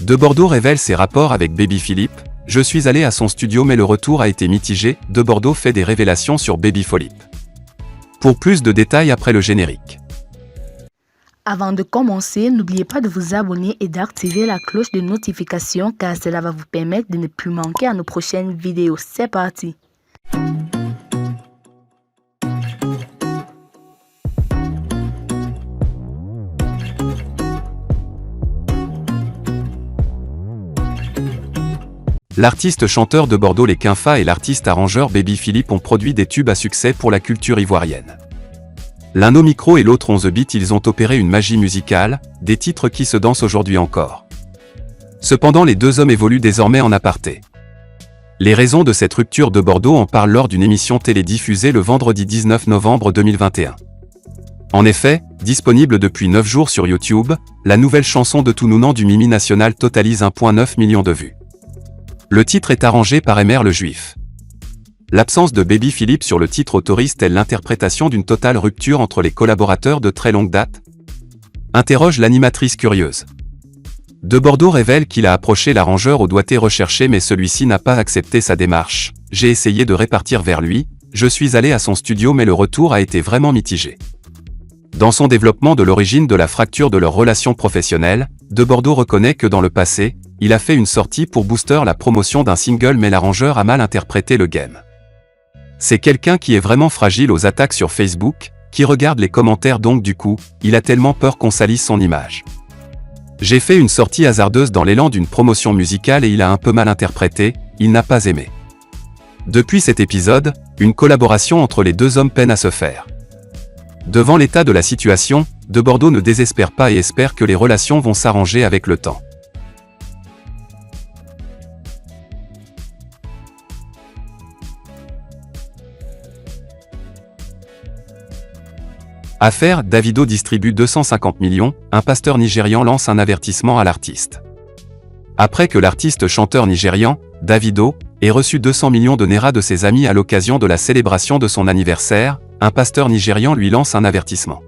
De Bordeaux révèle ses rapports avec Baby Philippe. Je suis allé à son studio mais le retour a été mitigé. De Bordeaux fait des révélations sur Baby Philippe. Pour plus de détails après le générique. Avant de commencer, n'oubliez pas de vous abonner et d'activer la cloche de notification car cela va vous permettre de ne plus manquer à nos prochaines vidéos. C'est parti! L'artiste chanteur de Bordeaux Les Quinfa et l'artiste arrangeur Baby Philippe ont produit des tubes à succès pour la culture ivoirienne. L'un au micro et l'autre on the beat, ils ont opéré une magie musicale, des titres qui se dansent aujourd'hui encore. Cependant les deux hommes évoluent désormais en aparté. Les raisons de cette rupture de Bordeaux en parlent lors d'une émission télédiffusée le vendredi 19 novembre 2021. En effet, disponible depuis 9 jours sur YouTube, la nouvelle chanson de Tounounans du Mimi National totalise 1,9 million de vues. Le titre est arrangé par Emer le Juif. L'absence de Baby Philippe sur le titre autorise-t-elle l'interprétation d'une totale rupture entre les collaborateurs de très longue date? Interroge l'animatrice curieuse. De Bordeaux révèle qu'il a approché l'arrangeur au doigté recherché mais celui-ci n'a pas accepté sa démarche. J'ai essayé de répartir vers lui, je suis allé à son studio mais le retour a été vraiment mitigé. Dans son développement de l'origine de la fracture de leur relation professionnelle, De Bordeaux reconnaît que dans le passé, il a fait une sortie pour booster la promotion d'un single mais l'arrangeur a mal interprété le game. C'est quelqu'un qui est vraiment fragile aux attaques sur Facebook, qui regarde les commentaires donc du coup, il a tellement peur qu'on salisse son image. J'ai fait une sortie hasardeuse dans l'élan d'une promotion musicale et il a un peu mal interprété, il n'a pas aimé. Depuis cet épisode, une collaboration entre les deux hommes peine à se faire. Devant l'état de la situation, De Bordeaux ne désespère pas et espère que les relations vont s'arranger avec le temps. Affaire, Davido distribue 250 millions, un pasteur nigérian lance un avertissement à l'artiste. Après que l'artiste chanteur nigérian, Davido, ait reçu 200 millions de naira de ses amis à l'occasion de la célébration de son anniversaire, un pasteur nigérian lui lance un avertissement.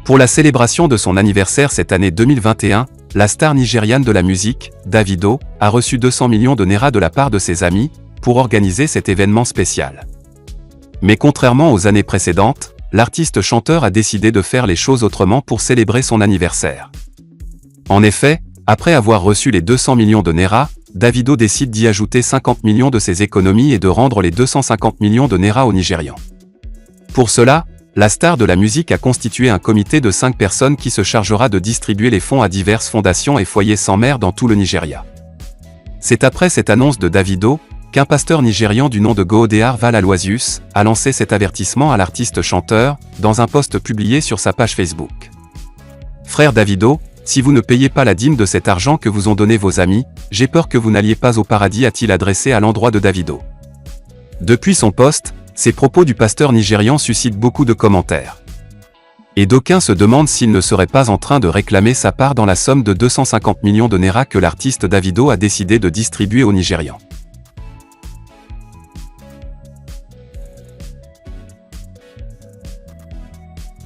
Pour la célébration de son anniversaire cette année 2021, la star nigériane de la musique, Davido, a reçu 200 millions de naira de la part de ses amis, pour organiser cet événement spécial. Mais contrairement aux années précédentes, l'artiste chanteur a décidé de faire les choses autrement pour célébrer son anniversaire. En effet, après avoir reçu les 200 millions de naira, Davido décide d'y ajouter 50 millions de ses économies et de rendre les 250 millions de naira aux Nigérians. Pour cela, la star de la musique a constitué un comité de 5 personnes qui se chargera de distribuer les fonds à diverses fondations et foyers sans mère dans tout le Nigeria. C'est après cette annonce de Davido, qu'un pasteur nigérian du nom de Goodeyar Val Aloysius a lancé cet avertissement à l'artiste chanteur, dans un post publié sur sa page Facebook. Frère Davido, si vous ne payez pas la dîme de cet argent que vous ont donné vos amis, j'ai peur que vous n'alliez pas au paradis, a-t-il adressé à l'endroit de Davido. Depuis son post, ces propos du pasteur nigérian suscitent beaucoup de commentaires. Et d'aucuns se demandent s'il ne serait pas en train de réclamer sa part dans la somme de 250 millions de naira que l'artiste Davido a décidé de distribuer aux Nigérians.